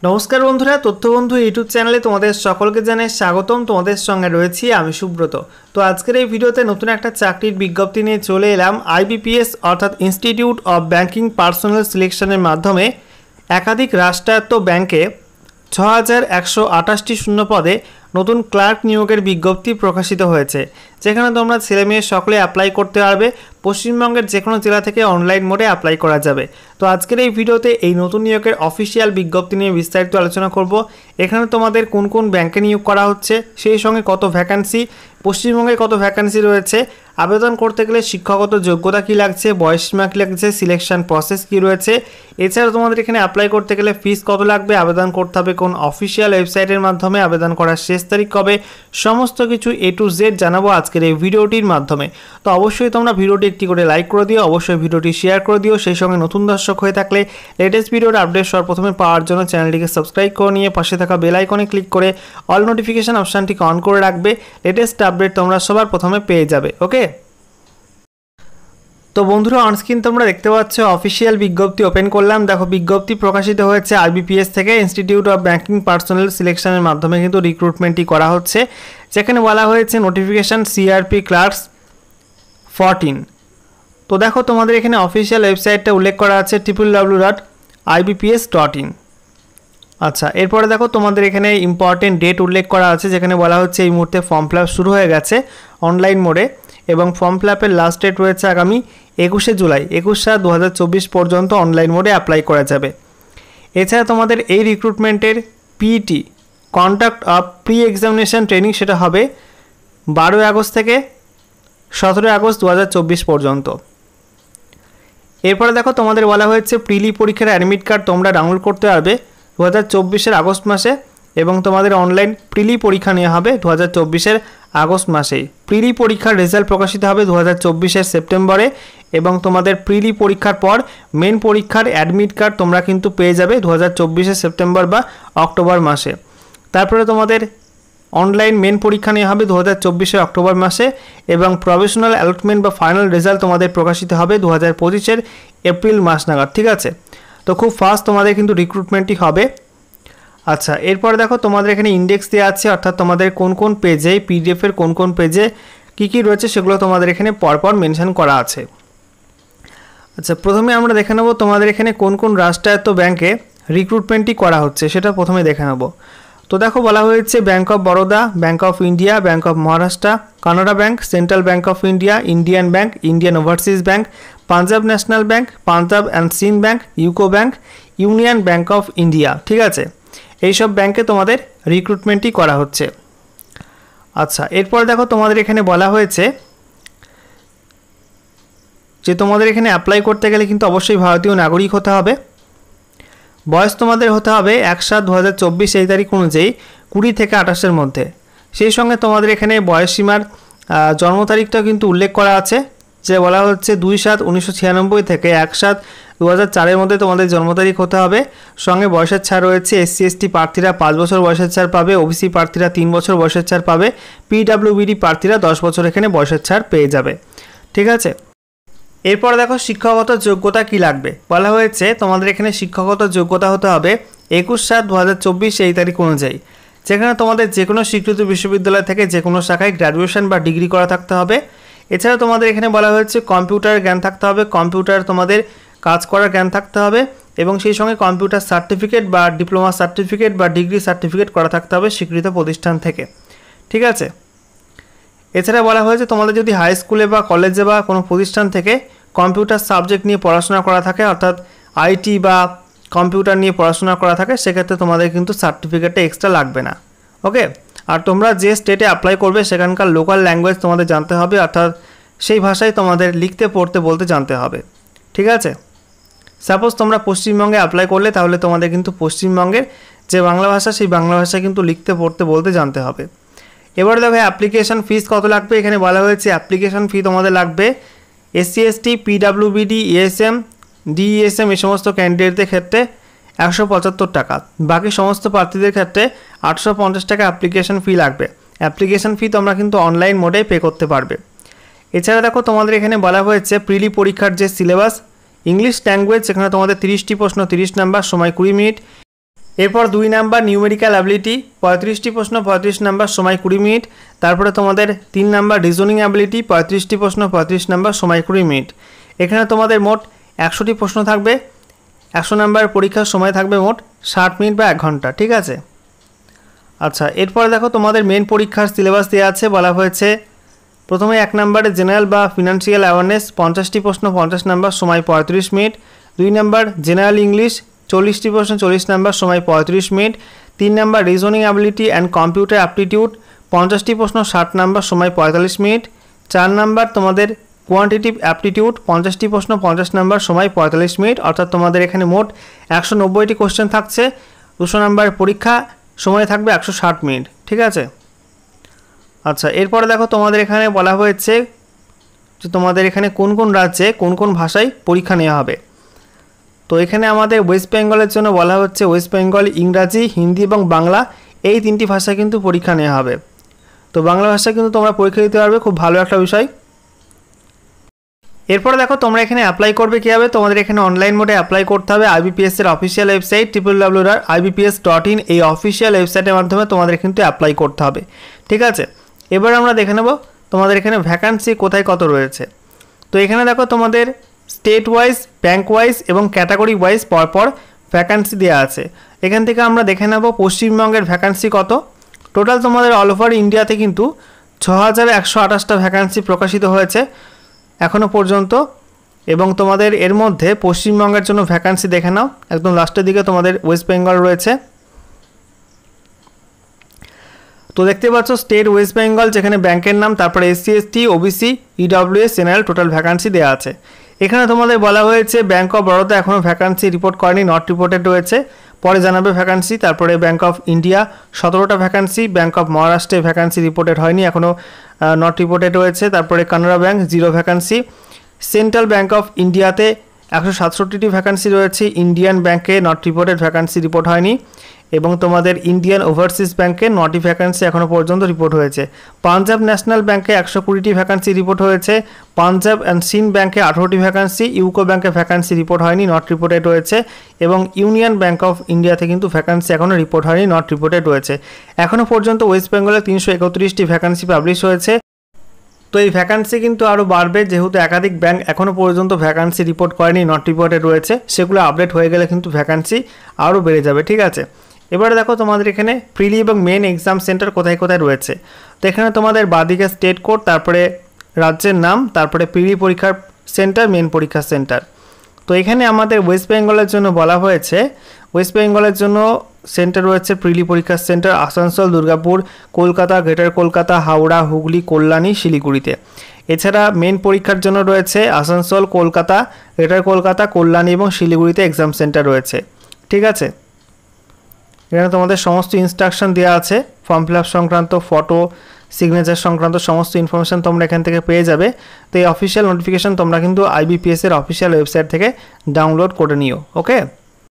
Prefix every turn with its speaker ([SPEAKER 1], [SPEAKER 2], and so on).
[SPEAKER 1] নমস্কার বন্ধুরা, তথ্যবন্ধু ইউটিউব চ্যানেলে তোমাদের সকলকে জানাই স্বাগতম। তোমাদের সঙ্গে রয়েছি আমি সুব্রত। তো আজকের এই ভিডিওতে নতুন একটা চাকরির বিজ্ঞপ্তি নিয়ে চলে এলাম। আইবিপিএস অর্থাৎ ইনস্টিটিউট অফ ব্যাংকিং পার্সোনাল সিলেকশনের মাধ্যমে একাধিক রাষ্ট্রায়ত্ত ব্যাংকে 6128টি শূন্য পদে নতুন ক্লার্ক নিয়োগের বিজ্ঞপ্তি প্রকাশিত হয়েছে, যেখানে তোমরা ছেলেমেয়ে সকলে অ্যাপ্লাই করতে পারবে। পশ্চিমবঙ্গের যে কোনো জেলা থেকে অনলাইন মোডে অ্যাপ্লাই করা যাবে। তো আজকের এই ভিডিওতে এই নতুন নিয়োগের অফিসিয়াল বিজ্ঞপ্তি নিয়ে বিস্তারিত আলোচনা করব। এখানে তোমাদের কোন কোন ব্যাংকে নিয়োগ করা হচ্ছে, সেই সঙ্গে কত ভ্যাকান্সি, পশ্চিমবঙ্গে কত ভ্যাকান্সি রয়েছে, আবেদন করতে গেলে শিক্ষাগত যোগ্যতা কী লাগছে, বয়সসীমা কী লাগছে, সিলেকশন প্রসেস কী রয়েছে, এছাড়া তোমাদের এখানে অ্যাপ্লাই করতে গেলে ফিস কত লাগবে, আবেদন করতে হবে কোন অফিসিয়াল ওয়েবসাইটের মাধ্যমে, আবেদন করার শেষ তারিখ কবে, সমস্ত কিছু A to Z জানাবো আজকের এই ভিডিওটির মাধ্যমে। তো অবশ্যই তোমরা ভিডিওটি একটি করে লাইক করে দিও, অবশ্যই ভিডিওটি শেয়ার করে দিও। সেই সঙ্গে নতুন দর্শক হয়ে থাকলে লেটেস্ট ভিডিওর আপডেট সর্বপ্রথমে পাওয়ার জন্য চ্যানেলটিকে সাবস্ক্রাইব করে নিয়ে পাশে থাকা বেল আইকনে ক্লিক করে অল নোটিফিকেশন অপশানটিকে অন করে রাখবে। লেটেস্ট আপডেট তোমরা সবার প্রথমে পেয়ে যাবে। ওকে, তো বন্ধুরা অনস্ক্রিন তোমরা দেখতে পাচ্ছ অফিসিয়াল বিজ্ঞপ্তি ওপেন করলাম। দেখো বিজ্ঞপ্তি প্রকাশিত হয়েছে আইবিপিএস থেকে, ইনস্টিটিউট অফ ব্যাংকিং পার্সোনাল সিলেকশনের মাধ্যমে কিন্তু রিক্রুটমেন্টটি করা হচ্ছে, যেখানে বলা হয়েছে নোটিফিকেশান সিআরপি ক্লার্কস 14। তো দেখো তোমাদের এখানে অফিসিয়াল ওয়েবসাইটটা উল্লেখ করা আছে www.ibps.in। আচ্ছা, এরপরে দেখো তোমাদের এখানে ইম্পর্টেন্ট ডেট উল্লেখ করা আছে, যেখানে বলা হচ্ছে এই মুহূর্তে ফর্ম ফিল আপ শুরু হয়ে গেছে অনলাইন মোডে, এবং ফর্ম ফিল আপের লাস্ট ডেট রয়েছে আগামী 21শে জুলাই 21/7/2024 পর্যন্ত অনলাইন মোডে অ্যাপ্লাই করা যাবে। এছাড়া তোমাদের এই রিক্রুটমেন্টের PET conduct of pre examination training সেটা হবে 12 আগস্ট থেকে 17 আগস্ট 2024 পর্যন্ত। এরপরে দেখো তোমাদের বলা হয়েছে প্রিলি পরীক্ষার অ্যাডমিট কার্ড তোমরা ডাউনলোড করতে পারবে 2024-এর আগস্ট মাসে, এবং তোমাদের অনলাইন প্রিলি পরীক্ষা নেওয়া হবে 2024-এর আগস্ট মাসেই। প্রিলি পরীক্ষার রেজাল্ট প্রকাশিত হবে 2024-এর সেপ্টেম্বরে, এবং তোমাদের প্রিলি পরীক্ষার পর মেন পরীক্ষার অ্যাডমিট কার্ড তোমরা কিন্তু পেয়ে যাবে 2024-এর সেপ্টেম্বর বা অক্টোবর মাসে। তারপরে তোমাদের অনলাইন মেন পরীক্ষা নেওয়া হবে 2024-এর অক্টোবর মাসে, এবং প্রফেশনাল অ্যালটমেন্ট বা ফাইনাল রেজাল্ট তোমাদের প্রকাশিত হবে 2025-এর এপ্রিল মাস নাগাদ। ঠিক আছে, তো খুব ফাস্ট তোমাদের কিন্তু রিক্রুটমেন্টটি হবে। আচ্ছা, এরপরে দেখো তোমাদের এখানে ইন্ডেক্স দেওয়া আছে, অর্থাৎ তোমাদের কোন কোন পেজে পিডিএফের কোন কোন পেজে কী কী রয়েছে সেগুলো তোমাদের এখানে পরপর মেনশন করা আছে। আচ্ছা, প্রথমে আমরা দেখে নেব তোমাদের এখানে কোন কোন রাষ্ট্রায়ত্ত ব্যাংকে রিক্রুটমেন্টটি করা হচ্ছে, সেটা প্রথমে দেখে নেব। তো দেখো বলা হয়েছে bank of Baroda, bank of India, bank of Maharashtra, Canada bank, central bank of India, Indian bank, Indian overseas bank, Punjab national bank, Punjab and Sindh bank, UCO bank, union bank of India. ঠিক আছে, এইসব ব্যাংকে তোমাদের রিক্রুটমেন্টই করা হচ্ছে। আচ্ছা, এরপরে দেখো তোমাদের এখানে বলা হয়েছে যে তোমাদের এখানে অ্যাপ্লাই করতে গেলে কিন্তু অবশ্যই ভারতীয় নাগরিক হতে হবে। বয়স তোমাদের হতে হবে 1/7/2024 এই তারিখ অনুযায়ী 20 থেকে 28-এর মধ্যে। সেই সঙ্গে তোমাদের এখানে বয়সসীমার জন্ম তারিখটাও কিন্তু উল্লেখ করা আছে, যে বলা হচ্ছে 2/7/1996 থেকে 1/7/2004-এর মধ্যে তোমাদের জন্ম তারিখ হতে হবে। সঙ্গে বয়সের ছাড় রয়েছে, SC/ST প্রার্থীরা 5 বছর বয়সের ছাড় পাবে, ওবিসি প্রার্থীরা 3 বছর বয়সের ছাড় পাবে, PWBD প্রার্থীরা 10 বছর এখানে বয়সের ছাড় পেয়ে যাবে। ঠিক আছে, এরপর দেখো শিক্ষাগত যোগ্যতা কি লাগবে। বলা হয়েছে তোমাদের এখানে শিক্ষাগত যোগ্যতা হতে হবে 21/7/2024 এই তারিখ অনুযায়ী, যেখানে তোমাদের যে কোনো স্বীকৃত বিশ্ববিদ্যালয় থেকে যে কোনো শাখায় গ্র্যাজুয়েশন বা ডিগ্রি করা থাকতে হবে। এছাড়া তোমাদের এখানে বলা হয়েছে কম্পিউটার জ্ঞান থাকতে হবে, কম্পিউটার তোমাদের কাজ করার জ্ঞান থাকতে হবে, এবং সেই সঙ্গে কম্পিউটার সার্টিফিকেট বা ডিপ্লোমা সার্টিফিকেট বা ডিগ্রি সার্টিফিকেট করা থাকতে হবে স্বীকৃত প্রতিষ্ঠান থেকে। ঠিক আছে, এছাড়া বলা হয়েছে তোমাদের যদি হাই স্কুলে বা কলেজে বা কোনো প্রতিষ্ঠান থেকে কম্পিউটার সাবজেক্ট নিয়ে পড়াশোনা করা থাকে, অর্থাৎ আইটি বা কম্পিউটার নিয়ে পড়াশোনা করা থাকে, সেক্ষেত্রে তোমাদের কিন্তু সার্টিফিকেটটা এক্সট্রা লাগবে না। ওকে, আর তোমরা যে স্টেটে অ্যাপ্লাই করবে সেখানকার লোকাল ল্যাঙ্গুয়েজ তোমাদের জানতে হবে, অর্থাৎ সেই ভাষায় তোমাদের লিখতে পড়তে বলতে জানতে হবে। ঠিক আছে, সাপোজ তোমরা পশ্চিমবঙ্গে অ্যাপ্লাই করলে তাহলে তোমাদের কিন্তু পশ্চিমবঙ্গের যে বাংলা ভাষা সেই বাংলা ভাষা কিন্তু লিখতে পড়তে বলতে জানতে হবে। এবার দেখো অ্যাপ্লিকেশন ফিস কত লাগবে। এখানে বলা হয়েছে অ্যাপ্লিকেশন ফি তোমাদের লাগবে SC/ST, PWBD, ESM, DESM এই সমস্ত ক্যান্ডিডেটদের ক্ষেত্রে 175 টাকা, বাকি সমস্ত প্রার্থীদের ক্ষেত্রে 850 টাকা অ্যাপ্লিকেশন ফি লাগবে। অ্যাপ্লিকেশন ফি তোমরা কিন্তু অনলাইন মোডে পে করতে পারবে। এছাড়া দেখো তোমাদের এখানে বলা হয়েছে প্রিলি পরীক্ষার যে সিলেবাস, ইংলিশ ল্যাঙ্গুয়েজ, সেখানে তোমাদের 30টি প্রশ্ন 30 নাম্বার, সময় 20 মিনিট। এরপর 2 নাম্বার নিউমেরিক্যাল অ্যাবিলিটি 35টি প্রশ্ন 35 নাম্বার, সময় 20 মিনিট। তারপরে তোমাদের 3 নাম্বার রিজনিং অ্যাবিলিটি 35টি প্রশ্ন 35 নাম্বার, সময় 20 মিনিট। এখানে তোমাদের মোট 100টি প্রশ্ন থাকবে, 100 নাম্বার পরীক্ষার সময় থাকবে মোট 60 মিনিট বা 1 ঘন্টা, ঠিক আছে। আচ্ছা, এরপরে দেখো তোমাদের মেন পরীক্ষার সিলেবাস দেওয়া আছে। বলা হয়েছে প্রথমে 1 নাম্বারে জেনারেল বা ফিনান্সিয়াল অ্যাওয়ারনেস 50টি প্রশ্ন 50 নাম্বার, সময় 35 মিনিট। 2 নাম্বার জেনারেল ইংলিশ 40টি প্রশ্ন 40 নাম্বার, সময় 35 minute. 3 number reasoning ability and computer aptitude 50টি প্রশ্ন 60 নাম্বার, সময় 45 মিনিট। 4 নাম্বার তোমাদের কোয়ান্টিটিভ অ্যাপটিটিউড 50টি প্রশ্ন 50 নাম্বার, সময় 45 মিনিট। অর্থাৎ তোমাদের এখানে মোট 190টি কোশ্চেন থাকছে। 200 নাম্বার পরীক্ষা, সময় থাকবে 160 মিনিট, ঠিক আছে। আচ্ছা, এরপরে দেখো তোমাদের এখানে বলা হয়েছে যে তোমাদের এখানে কোন কোন রাজ্যে কোন কোন ভাষায় পরীক্ষা নেওয়া হবে। তো এখানে আমাদের ওয়েস্ট বেঙ্গলের জন্য বলা হচ্ছে ওয়েস্ট বেঙ্গল ইংরাজি, হিন্দি এবং বাংলা এই 3টি ভাষায় কিন্তু পরীক্ষা নেওয়া হবে। তো বাংলা ভাষায় কিন্তু তোমরা পরীক্ষা দিতে পারবে, খুব ভালো একটা বিষয়। এরপরে দেখো তোমরা এখানে অ্যাপ্লাই করবে কীভাবে। তোমাদের এখানে অনলাইন মোডে অ্যাপ্লাই করতে হবে। IBPS এর অফিসিয়াল ওয়েবসাইট www.ibps.in, এই অফিসিয়াল ওয়েবসাইটের মাধ্যমে তোমাদের কিন্তু অ্যাপ্লাই করতে হবে, ঠিক আছে। এবার আমরা দেখে নেব তোমাদের এখানে ভ্যাকান্সি কোথায় কত রয়েছে। তো এখানে দেখো তোমাদের স্টেট ওয়াইজ, ব্যাঙ্ক ওয়াইজ এবং ক্যাটাগরি ওয়াইজ পরপর ভ্যাকান্সি দেওয়া আছে। এখান থেকে আমরা দেখে নেব পশ্চিমবঙ্গের ভ্যাকান্সি কত। টোটাল তোমাদের অল ওভার ইন্ডিয়াতে কিন্তু 6128টা ভ্যাকান্সি প্রকাশিত হয়েছে এখনও পর্যন্ত। এবং তোমাদের এর মধ্যে পশ্চিমবঙ্গের জন্য ভ্যাকান্সি দেখে নাও, একদম লাস্টের দিকে তোমাদের ওয়েস্ট বেঙ্গল রয়েছে। তো দেখতে পাচ্ছ স্টেট ওয়েস্ট বেঙ্গল, যেখানে ব্যাংকের নাম, তারপরে SC ST OBC EWS general total vacancy দেওয়া আছে। এখানে তোমাদের বলা হয়েছে ব্যাঙ্ক অফ বরোদা এখনও ভ্যাকান্সি রিপোর্ট করেনি, নট রিপোর্টেড রয়েছে, পরে জানাবে ভ্যাকান্সি। তারপরে ব্যাঙ্ক অফ ইন্ডিয়া 17টা ভ্যাকান্সি, ব্যাঙ্ক অফ মহারাষ্ট্রে ভ্যাকান্সি রিপোর্টেড হয়নি, এখনও নট রিপোর্টেড রয়েছে। তারপরে Canara bank 0 vacancy. Central bank of ইন্ডিয়াতে 167টি ভ্যাকান্সি রয়েছে, ইন্ডিয়ান ব্যাঙ্কে নট রিপোর্টেড ভ্যাকান্সি রিপোর্ট হয়নি। এবং তোমাদের ইন্ডিয়ান ওভারসিজ ব্যাঙ্কে 9টি ভ্যাকান্সি এখনও পর্যন্ত রিপোর্ট হয়েছে। পাঞ্জাব ন্যাশনাল ব্যাঙ্কে 120টি ভ্যাকান্সি রিপোর্ট হয়েছে, পাঞ্জাব অ্যান্ড সিন্ধ ব্যাঙ্কে 18টি ভ্যাকান্সি, ইউকো ব্যাঙ্কে ভ্যাকান্সি রিপোর্ট হয়নি, নট রিপোর্টেড রয়েছে। এবং ইউনিয়ন ব্যাঙ্ক অফ ইন্ডিয়াতে কিন্তু ভ্যাকান্সি এখনও রিপোর্ট হয়নি, নট রিপোর্টেড রয়েছে। এখনও পর্যন্ত ওয়েস্ট বেঙ্গলে 331টি ভ্যাকান্সি পাবলিশ হয়েছে। তো এই ভ্যাকান্সি কিন্তু আরও বাড়বে, যেহেতু একাধিক ব্যাঙ্ক এখনও পর্যন্ত ভ্যাকান্সি রিপোর্ট করেনি, নট রিপোর্টেড রয়েছে। সেগুলো আপডেট হয়ে গেলে কিন্তু ভ্যাকান্সি আরও বেড়ে যাবে, ঠিক আছে। এবারে দেখো তোমাদের এখানে প্রিলি এবং মেন এক্সাম সেন্টার কোথায় কোথায় রয়েছে। তো এখানে তোমাদের বাদিকে স্টেট কোড, তারপরে রাজ্যের নাম, তারপরে প্রিলি পরীক্ষার সেন্টার, মেন পরীক্ষার সেন্টার। তো এখানে আমাদের ওয়েস্ট বেঙ্গলের জন্য বলা হয়েছে, ওয়েস্ট বেঙ্গলের জন্য সেন্টার রয়েছে প্রিলি পরীক্ষার সেন্টার আসানসোল, দুর্গাপুর, কলকাতা, গ্রেটার কলকাতা, হাওড়া, হুগলি, কল্যাণী, শিলিগুড়িতে। এছাড়া মেন পরীক্ষার জন্য রয়েছে আসানসোল, কলকাতা, গ্রেটার কলকাতা, কল্যাণী এবং শিলিগুড়িতে এক্সাম সেন্টার রয়েছে, ঠিক আছে। এখানে তোমাদের সমস্ত ইনস্ট্রাকশন দেওয়া আছে, ফর্ম ফিল আপ সংক্রান্ত, ফটো, সিগনেচার সংক্রান্ত সমস্ত ইনফরমেশান তোমরা এখান থেকে পেয়ে যাবে। তো এই অফিসিয়াল নোটিফিকেশান তোমরা কিন্তু IBPS এর অফিসিয়াল ওয়েবসাইট থেকে ডাউনলোড করে নিও, ওকে।